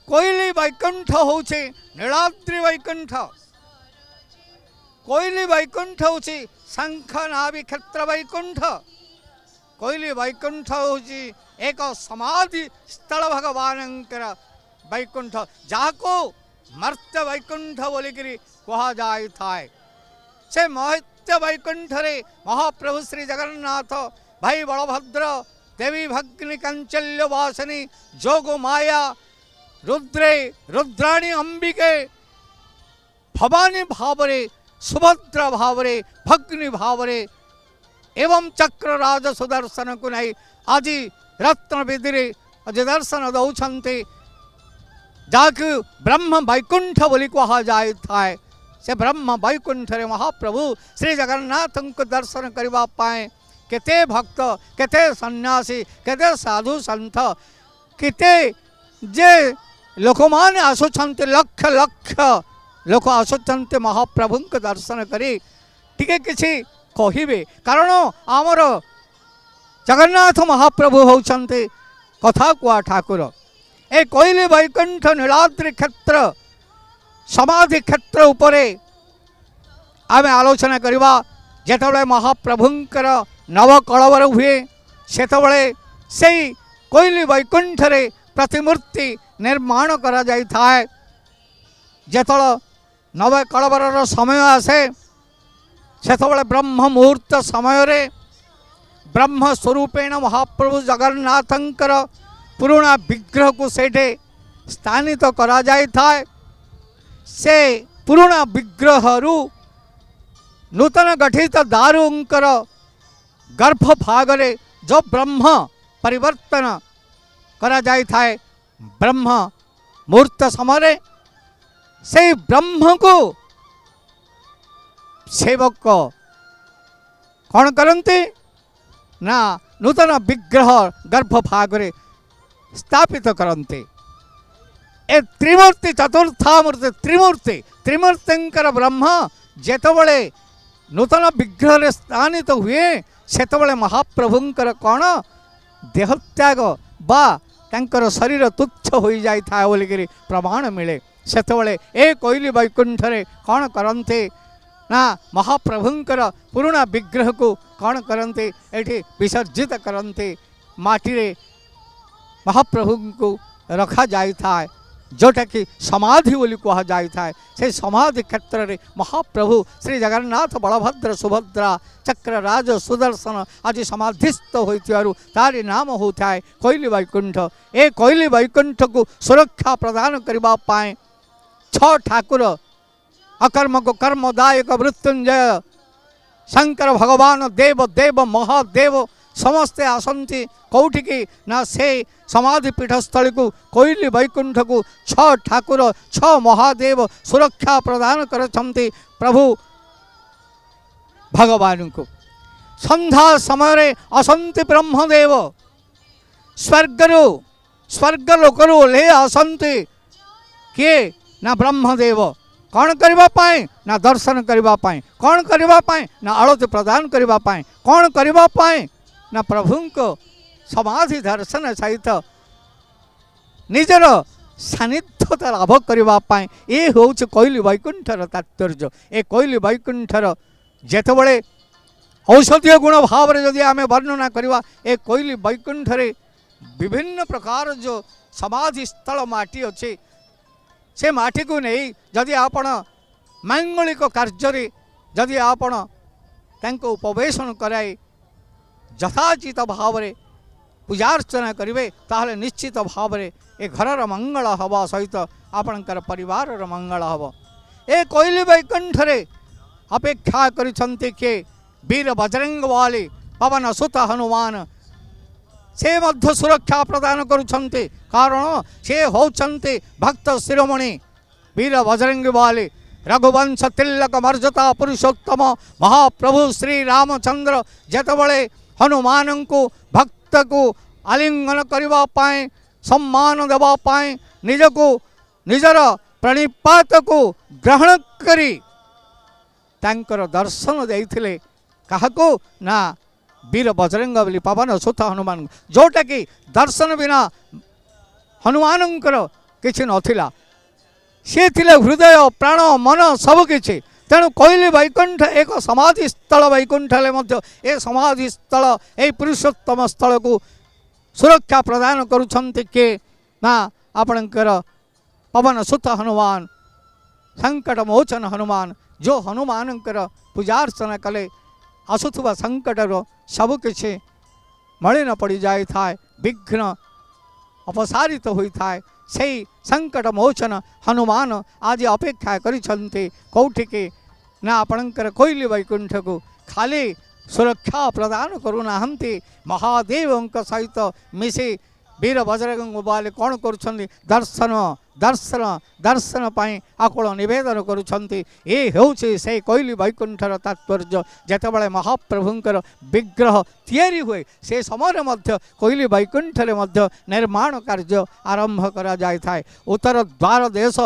कोइली वैकुंठ होचे नीलाद्रि वैकुंठ, कोइली वैकुंठ होची शंख नाभि क्षेत्र वैकुंठ, कोइली वैकुंठ होची एक समाधि स्थल भगवान वैकुंठ, जहाको मर्त्य वैकुंठ बोलिकी कह जाए थाए। से मर्त्य वैकुंठ रे महाप्रभु श्री जगन्नाथ भाई बलभद्र देवी भग्नि कंचल्य वासिनी जोग माया रुद्रे रुद्राणी अंबिके भवानी भावरे सुभद्रा भावरे भग्नि भावरे एवं चक्र राज सुदर्शन को नहीं आज रत्न विधि आज दर्शन दौरान जाकु ब्रह्म वैकुंठ बोली कह जाए थाए। से ब्रह्म वैकुंठ रे महाप्रभु श्री जगन्नाथ को दर्शन करबा पाए केते भक्त केते सन्यासी केते साधु संत केते जे लोक माने आसुछन्ते लक्ष लक्ष लोक आसुछन्ते महाप्रभु को दर्शन करी टिके किछि कहिबे, कारण आमर जगन्नाथ महाप्रभु होउछन्ते कथा कुआ ठाकुर। ए कोइली वैकुंठ नीलाद्रि क्षेत्र समाधि क्षेत्र उपरे आमे आलोचना करिबा। जेतबळे महाप्रभुंकर नवकळवर हुए सेतबळे सेई कोइली वैकुंठ रे प्रतिमूर्ति निर्माण करा जाई थाए। जेतळ नवकळवर समय आसे सेतबळे ब्रह्म मुहूर्त समय रे ब्रह्म स्वरूपेण महाप्रभु जगन्नाथंकर पुराणा विग्रह को सेठे स्थानित करा जाई थाए। से पुराणा विग्रह रु नूतन गठित दारुंकर गर्भ भागरे जो ब्रह्म परिवर्तन करा जाई थाए ब्रह्म मुहूर्त समय से ब्रह्म को सेवक कौन करते ना नूतन विग्रह गर्भ भागरे स्थापित करते। ए त्रिमूर्ति चतुर्था मूर्ति त्रिमूर्ति त्रिमूर्तिंकर ब्रह्म जेतबळे नूतन विग्रह रे स्थानित हुए सेतबळे महाप्रभुंकर कौन देहत्याग बा तांकर शरीर तुच्छ हो जाई था बोलिकी प्रमाण मिले। सेतबळे ए कोइली वैकुंठ रे कौन करते ना महाप्रभुंकर पुराणा विग्रह को कौन करते एठी विसर्जित करते माटी रे महाप्रभु को रखा जाई था जोटा कि समाधि बोली कह जाई था। से समाधि क्षेत्र रे महाप्रभु श्री जगन्नाथ बलभद्र सुभद्रा चक्र राज सुदर्शन आज समाधिस्थ होइतिवारु तारी नाम होता है कोइली वैकुंठ। ए कोइली वैकुंठ को सुरक्षा प्रदान करबा पाए छ ठाकुर अकर्म को कर्मदायक मृत्युंजय शंकर भगवान देव देव महादेव समस्ते आसंती कौटिकी ना से समाधि पीठस्थल को कोइली वैकुंठ को छ ठाकुर छ महादेव सुरक्षा प्रदान करछन्ति प्रभु भगवान को। संध्या समय असंति ब्रह्मदेव स्वर्ग लोकरु ले आसंति किए ना ब्रह्मदेव कौन करबा पाए ना दर्शन करबा पाए, कौन करबा पाए ना आरती प्रदान करबा पाए, कौन करबा पाए ना प्रभु को समाधि दर्शन सहित निजर सानिध्यता लाभ करने ये हूँ कोइली वैकुंठर तात्पर्य। ए कोइली वैकुंठर जेतबळे औषधीय गुण भाव रे जदि आमे वर्णना करवा ए कोइली वैकुंठरे विभिन्न प्रकार जो समाधि स्थल माटी अच्छे से माटी को नहीं जदि आपण मांगलिक कार्य जदि आपण तांको उपवेशन कराए यथाचित भाव रे पूजार्चना करेंगे ताहले निश्चित भाव रे ए घरर मंगल हवा सहित आपणकर परिवार मंगल हब। ए कोइली वैकुंठ रे अपेक्षा करिसंते के वीर बजरंग वाली पवन सुत हनुमान से मध्य सुरक्षा प्रदान करुछन्ते कारण से होचन्ते भक्त शिरोमणि वीर बजरंग वाली रघुवंश तिलक मर्यादा पुरुषोत्तम महाप्रभु श्री रामचंद्र जेतबळे हनुमान को भक्त को आलिंगन करबा पाए सम्मान देवा पाए निज को निजर प्रणिपात को ग्रहण करी तांकर दर्शन देइथिले काहाको ना वीर बजरंग बली पवन सुत हनुमान जोटा कि दर्शन बिना हनुमानंकर କିଛି ନଥିଲା। ସେ ଥିଲେ ହୃଦୟ ପ୍ରାଣ ମନ ସବୁକିଛି। ତେଣୁ କୋଇଲି ବୈକୁଣ୍ଠ ଏକ ସମାଧିସ୍ଥଳ ବୈକୁଣ୍ଠ ହେଲେ ମଧ୍ୟ ଏ ସମାଧିସ୍ଥଳ ଏହି ପୁରୁଷୋତ୍ତମ ସ୍ଥଳକୁ ସୁରକ୍ଷା ପ୍ରଦାନ କରୁଛନ୍ତି କିଏ ନା ଆପଣଙ୍କର ପବନ ସୁତ ହନୁମାନ, ସଙ୍କଟ ମୋଚନ ହନୁମାନ। ଯେଉଁ ହନୁମାନଙ୍କର ପୂଜାର୍ଚ୍ଚନା କଲେ ଆସୁଥିବା ସଙ୍କଟର ସବୁକିଛି ମଳିନ ପଡ଼ିଯାଇଥାଏ, ବିଘ୍ନ ଅପସାରିତ ହୋଇଥାଏ। ସେହି ସଙ୍କଟ ମୋଚନ ହନୁମାନ ଆଜି ଅପେକ୍ଷା କରିଛନ୍ତି କେଉଁଠିକି ନା ଆପଣଙ୍କର କୋଇଲି ବୈକୁଣ୍ଠକୁ। ଖାଲି ସୁରକ୍ଷା ପ୍ରଦାନ କରୁନାହାନ୍ତି, ମହାଦେବଙ୍କ ସହିତ ମିଶି ବୀର ବଜରଙ୍ଗ ବାଲି କ'ଣ କରୁଛନ୍ତି? ଦର୍ଶନ ଦର୍ଶନ ଦର୍ଶନ ପାଇଁ ଆକୁଳ ନିବେଦନ କରୁଛନ୍ତି। ଏ ହେଉଛି ସେହି କୋଇଲି ବୈକୁଣ୍ଠର ତାତ୍ପର୍ଯ୍ୟ। ଯେତେବେଳେ ମହାପ୍ରଭୁଙ୍କର ବିଗ୍ରହ ତିଆରି ହୁଏ ସେ ସମୟରେ ମଧ୍ୟ କୋଇଲି ବୈକୁଣ୍ଠରେ ମଧ୍ୟ ନିର୍ମାଣ କାର୍ଯ୍ୟ ଆରମ୍ଭ କରାଯାଇଥାଏ। ଉତ୍ତର ଦ୍ୱାର ଦେଶ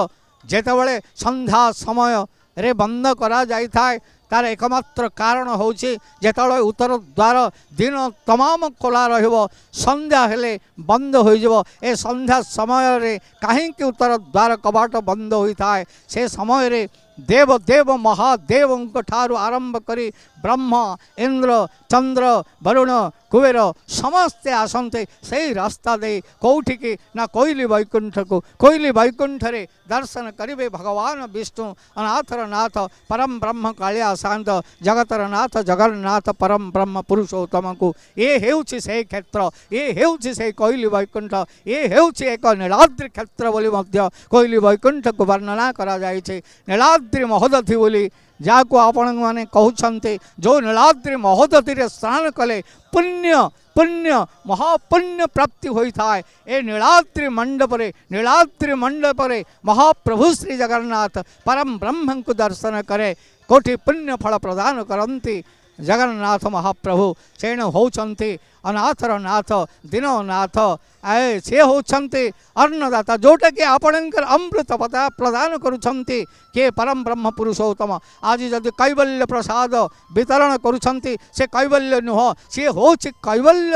ଯେତେବେଳେ ସନ୍ଧ୍ୟା ସମୟରେ ବନ୍ଦ କରାଯାଇଥାଏ ତାର ଏକମାତ୍ର କାରଣ ହେଉଛି ଯେତେବେଳେ ଉତ୍ତର ଦ୍ୱାର ଦିନ ତମାମ ଖୋଲା ରହିବ, ସନ୍ଧ୍ୟା ହେଲେ ବନ୍ଦ ହୋଇଯିବ। ଏ ସନ୍ଧ୍ୟା ସମୟରେ କାହିଁକି ଉତ୍ତର ଦ୍ୱାର କବାଟ ବନ୍ଦ ହୋଇଥାଏ? ସେ ସମୟରେ ଦେବଦେବ ମହାଦେବଙ୍କ ଠାରୁ ଆରମ୍ଭ କରି ବ୍ରହ୍ମ ଇନ୍ଦ୍ର ଚନ୍ଦ୍ର ବରୁଣ କୁବେର ସମସ୍ତେ ଆସନ୍ତି ସେହି ରାସ୍ତା ଦେଇ କେଉଁଠିକି ନା କୋଇଲି ବୈକୁଣ୍ଠକୁ। କୋଇଲି ବୈକୁଣ୍ଠରେ ଦର୍ଶନ କରିବେ ଭଗବାନ ବିଷ୍ଣୁ ଅନାଥର ନାଥ ପରମ ବ୍ରହ୍ମ କାଳିଆ ଶାନ୍ତ ଜଗତର ନାଥ ଜଗନ୍ନାଥ ପରମ ବ୍ରହ୍ମ ପୁରୁଷୋତ୍ତମକୁ। ଏ ହେଉଛି ସେହି କ୍ଷେତ୍ର, ଏ ହେଉଛି ସେହି କୋଇଲି ବୈକୁଣ୍ଠ, ଏ ହେଉଛି ଏକ ନୀଳାଦ୍ରି କ୍ଷେତ୍ର ବୋଲି ମଧ୍ୟ କୋଇଲି ବୈକୁଣ୍ଠକୁ ବର୍ଣ୍ଣନା କରାଯାଇଛି। ନୀଳାଦ୍ରି ମହୋଦଧି ବୋଲି ଯାହାକୁ ଆପଣମାନେ କହୁଛନ୍ତି, ଯେଉଁ ନୀଳାଦ୍ରି ମହୋଦଧିରେ ସ୍ନାନ କଲେ ପୁଣ୍ୟ ପୁଣ୍ୟ ମହାପୁଣ୍ୟ ପ୍ରାପ୍ତି ହୋଇଥାଏ। ଏ ନୀଳାଦ୍ରି ମଣ୍ଡପରେ ମହାପ୍ରଭୁ ଶ୍ରୀ ଜଗନ୍ନାଥ ପରମ ବ୍ରହ୍ମଙ୍କୁ ଦର୍ଶନ କରେ କୋଟି ପୁଣ୍ୟ ଫଳ ପ୍ରଦାନ କରନ୍ତି ଜଗନ୍ନାଥ ମହାପ୍ରଭୁ। ତେଣୁ ହେଉଛନ୍ତି ଅନାଥର ନାଥ ଦୀନନାଥ, ସେ ହେଉଛନ୍ତି ଅନ୍ନଦାତା, ଯେଉଁଟାକି ଆପଣଙ୍କର ଅମୃତ ପ୍ରଦାନ କରୁଛନ୍ତି କିଏ? ପରମ ବ୍ରହ୍ମ ପୁରୁଷୋତ୍ତମ। ଆଜି ଯଦି କୈବଲ୍ୟ ପ୍ରସାଦ ବିତରଣ କରୁଛନ୍ତି ସେ କୈବଲ୍ୟ ନୁହଁ, ସିଏ ହେଉଛି କୈବଲ୍ୟ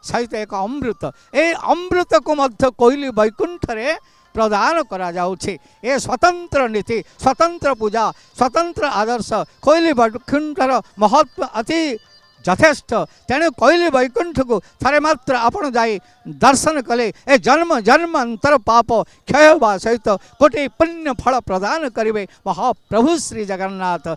ସହିତ ଏକ ଅମୃତ। ଏ ଅମୃତକୁ ମଧ୍ୟ କୋଇଲି ବୈକୁଣ୍ଠରେ ପ୍ରଦାନ କରାଯାଉଛି। ଏ ସ୍ୱତନ୍ତ୍ର ନୀତି, ସ୍ୱତନ୍ତ୍ର ପୂଜା, ସ୍ୱତନ୍ତ୍ର ଆଦର୍ଶ। କୋଇଲି ବୈକୁଣ୍ଠର ମହତ୍ଵ ଅତି ଯଥେଷ୍ଟ। ତେଣୁ କୋଇଲି ବୈକୁଣ୍ଠକୁ ଥରେ ମାତ୍ର ଆପଣ ଯାଇ ଦର୍ଶନ କଲେ ଏ ଜନ୍ମ ଜନ୍ମାନ୍ତର ପାପ କ୍ଷୟ ହେବା ସହିତ କୋଟି ପୁଣ୍ୟ ଫଳ ପ୍ରଦାନ କରିବେ ମହାପ୍ରଭୁ ଶ୍ରୀ ଜଗନ୍ନାଥ।